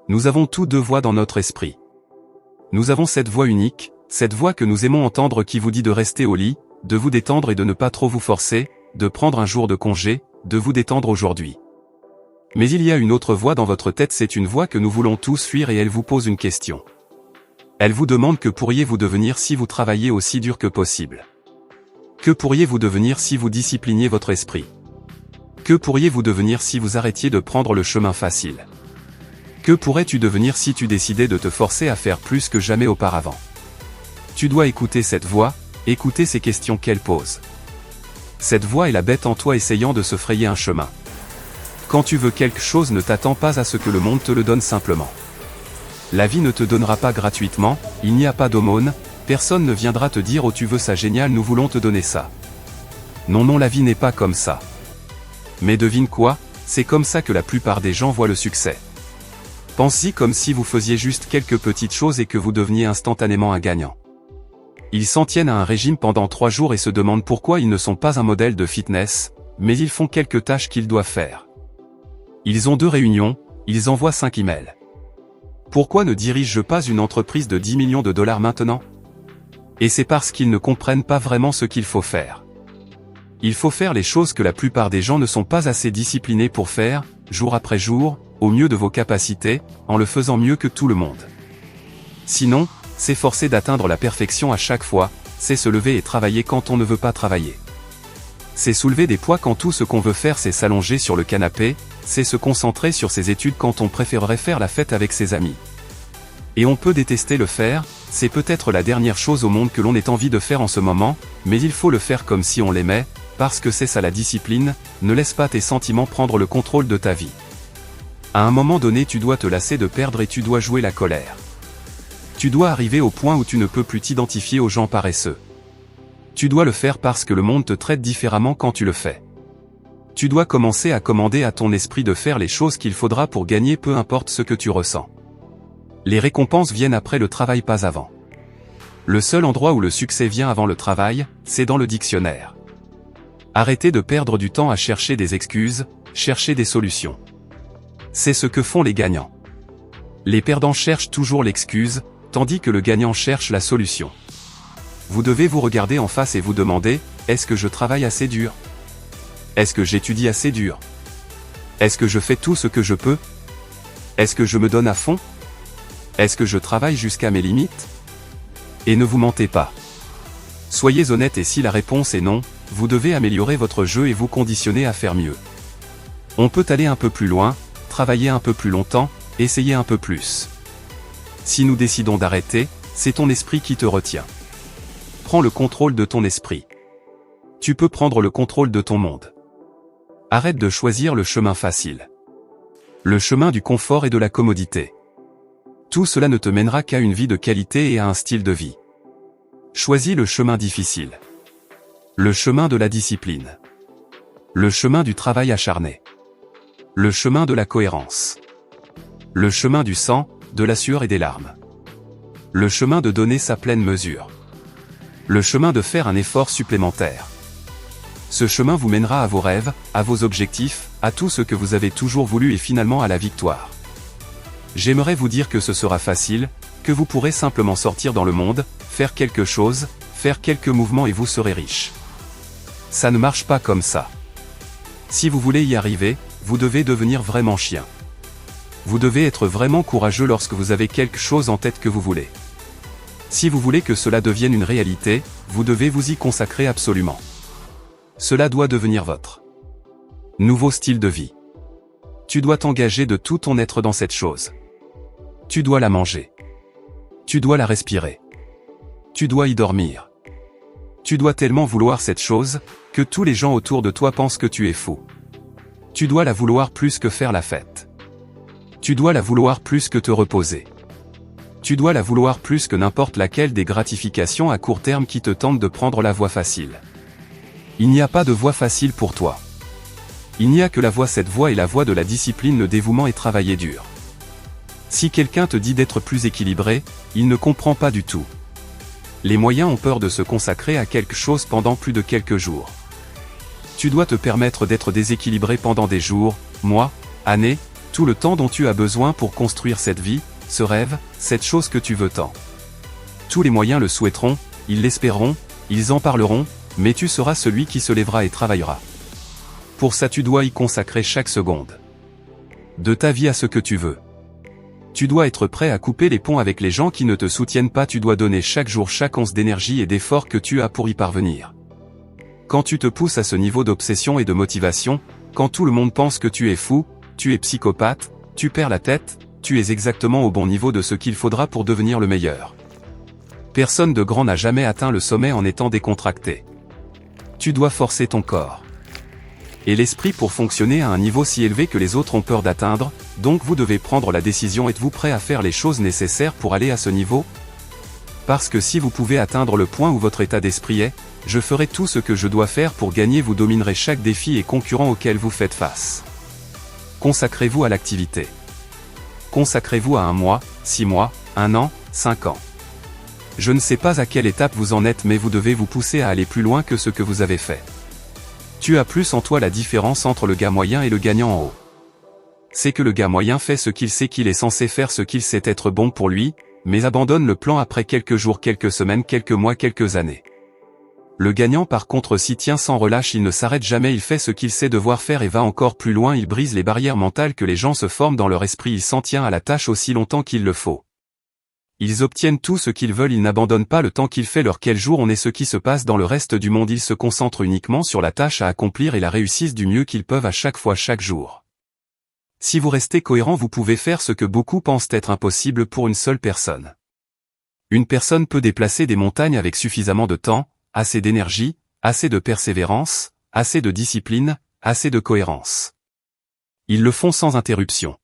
Nous avons tous deux voix dans notre esprit. Nous avons cette voix unique, cette voix que nous aimons entendre qui vous dit de rester au lit, de vous détendre et de ne pas trop vous forcer, de prendre un jour de congé, de vous détendre aujourd'hui. Mais il y a une autre voix dans votre tête, c'est une voix que nous voulons tous fuir et elle vous pose une question. Elle vous demande que pourriez-vous devenir si vous travaillez aussi dur que possible? Que pourriez-vous devenir si vous discipliniez votre esprit? Que pourriez-vous devenir si vous arrêtiez de prendre le chemin facile? Que pourrais-tu devenir si tu décidais de te forcer à faire plus que jamais auparavant? Tu dois écouter cette voix, écouter ces questions qu'elle pose. Cette voix est la bête en toi essayant de se frayer un chemin. Quand tu veux quelque chose, ne t'attends pas à ce que le monde te le donne simplement. La vie ne te donnera pas gratuitement, il n'y a pas d'aumône, personne ne viendra te dire « Oh tu veux ça génial, nous voulons te donner ça ». Non, la vie n'est pas comme ça. Mais devine quoi, c'est comme ça que la plupart des gens voient le succès. Pense-y comme si vous faisiez juste quelques petites choses et que vous deveniez instantanément un gagnant. Ils s'en tiennent à un régime pendant 3 jours et se demandent pourquoi ils ne sont pas un modèle de fitness, mais ils font quelques tâches qu'ils doivent faire. Ils ont 2 réunions, ils envoient 5 emails. Pourquoi ne dirige-je pas une entreprise de 10 millions de dollars maintenant? Et c'est parce qu'ils ne comprennent pas vraiment ce qu'il faut faire. Il faut faire les choses que la plupart des gens ne sont pas assez disciplinés pour faire, jour après jour, au mieux de vos capacités, en le faisant mieux que tout le monde. Sinon, s'efforcer d'atteindre la perfection à chaque fois, c'est se lever et travailler quand on ne veut pas travailler. C'est soulever des poids quand tout ce qu'on veut faire c'est s'allonger sur le canapé, c'est se concentrer sur ses études quand on préférerait faire la fête avec ses amis. Et on peut détester le faire, c'est peut-être la dernière chose au monde que l'on ait envie de faire en ce moment, mais il faut le faire comme si on l'aimait, parce que c'est ça la discipline, ne laisse pas tes sentiments prendre le contrôle de ta vie. À un moment donné tu dois te lasser de perdre et tu dois jouer la colère. Tu dois arriver au point où tu ne peux plus t'identifier aux gens paresseux. Tu dois le faire parce que le monde te traite différemment quand tu le fais. Tu dois commencer à commander à ton esprit de faire les choses qu'il faudra pour gagner peu importe ce que tu ressens. Les récompenses viennent après le travail, pas avant. Le seul endroit où le succès vient avant le travail, c'est dans le dictionnaire. Arrêtez de perdre du temps à chercher des excuses, cherchez des solutions. C'est ce que font les gagnants. Les perdants cherchent toujours l'excuse, tandis que le gagnant cherche la solution. Vous devez vous regarder en face et vous demander, est-ce que je travaille assez dur? Est-ce que j'étudie assez dur? Est-ce que je fais tout ce que je peux? Est-ce que je me donne à fond? Est-ce que je travaille jusqu'à mes limites? Et ne vous mentez pas. Soyez honnête et si la réponse est non, vous devez améliorer votre jeu et vous conditionner à faire mieux. On peut aller un peu plus loin, travailler un peu plus longtemps, essayer un peu plus. Si nous décidons d'arrêter, c'est ton esprit qui te retient. Prends le contrôle de ton esprit. Tu peux prendre le contrôle de ton monde. Arrête de choisir le chemin facile. Le chemin du confort et de la commodité. Tout cela ne te mènera qu'à une vie de qualité et à un style de vie. Choisis le chemin difficile. Le chemin de la discipline. Le chemin du travail acharné. Le chemin de la cohérence. Le chemin du sang, de la sueur et des larmes. Le chemin de donner sa pleine mesure. Le chemin de faire un effort supplémentaire. Ce chemin vous mènera à vos rêves, à vos objectifs, à tout ce que vous avez toujours voulu et finalement à la victoire. J'aimerais vous dire que ce sera facile, que vous pourrez simplement sortir dans le monde, faire quelque chose, faire quelques mouvements et vous serez riche. Ça ne marche pas comme ça. Si vous voulez y arriver, vous devez devenir vraiment chien. Vous devez être vraiment courageux lorsque vous avez quelque chose en tête que vous voulez. Si vous voulez que cela devienne une réalité, vous devez vous y consacrer absolument. Cela doit devenir votre nouveau style de vie. Tu dois t'engager de tout ton être dans cette chose. Tu dois la manger. Tu dois la respirer. Tu dois y dormir. Tu dois tellement vouloir cette chose, que tous les gens autour de toi pensent que tu es fou. Tu dois la vouloir plus que faire la fête. Tu dois la vouloir plus que te reposer. Tu dois la vouloir plus que n'importe laquelle des gratifications à court terme qui te tentent de prendre la voie facile. Il n'y a pas de voie facile pour toi. Il n'y a que la voie, cette voie est la voie de la discipline, le dévouement et travailler dur. Si quelqu'un te dit d'être plus équilibré, il ne comprend pas du tout. Les moyens ont peur de se consacrer à quelque chose pendant plus de quelques jours. Tu dois te permettre d'être déséquilibré pendant des jours, mois, années, Tout le temps dont tu as besoin pour construire cette vie, ce rêve, cette chose que tu veux tant. Tous les moyens le souhaiteront, ils l'espéreront, ils en parleront, mais tu seras celui qui se lèvera et travaillera. Pour ça tu dois y consacrer chaque seconde de ta vie à ce que tu veux. Tu dois être prêt à couper les ponts avec les gens qui ne te soutiennent pas, tu dois donner chaque jour chaque once d'énergie et d'effort que tu as pour y parvenir. Quand tu te pousses à ce niveau d'obsession et de motivation, quand tout le monde pense que tu es fou, tu es psychopathe, tu perds la tête, tu es exactement au bon niveau de ce qu'il faudra pour devenir le meilleur. Personne de grand n'a jamais atteint le sommet en étant décontracté. Tu dois forcer ton corps et l'esprit pour fonctionner à un niveau si élevé que les autres ont peur d'atteindre, donc vous devez prendre la décision. Êtes-vous prêt à faire les choses nécessaires pour aller à ce niveau? Parce que si vous pouvez atteindre le point où votre état d'esprit est, je ferai tout ce que je dois faire pour gagner, vous dominerez chaque défi et concurrent auquel vous faites face. Consacrez-vous à l'activité. Consacrez-vous à 1 mois, 6 mois, 1 an, 5 ans. Je ne sais pas à quelle étape vous en êtes, mais vous devez vous pousser à aller plus loin que ce que vous avez fait. Tu as plus en toi la différence entre le gars moyen et le gagnant en haut. C'est que le gars moyen fait ce qu'il sait qu'il est censé faire, ce qu'il sait être bon pour lui, mais abandonne le plan après quelques jours, quelques semaines, quelques mois, quelques années. Le gagnant par contre s'y tient sans relâche, il ne s'arrête jamais, il fait ce qu'il sait devoir faire et va encore plus loin, il brise les barrières mentales que les gens se forment dans leur esprit, il s'en tient à la tâche aussi longtemps qu'il le faut. Ils obtiennent tout ce qu'ils veulent, ils n'abandonnent pas le temps qu'il fait leur. Quel jour on est ce qui se passe dans le reste du monde, ils se concentrent uniquement sur la tâche à accomplir et la réussissent du mieux qu'ils peuvent à chaque fois, chaque jour. Si vous restez cohérent, vous pouvez faire ce que beaucoup pensent être impossible pour une seule personne. Une personne peut déplacer des montagnes avec suffisamment de temps, assez d'énergie, assez de persévérance, assez de discipline, assez de cohérence. Ils le font sans interruption.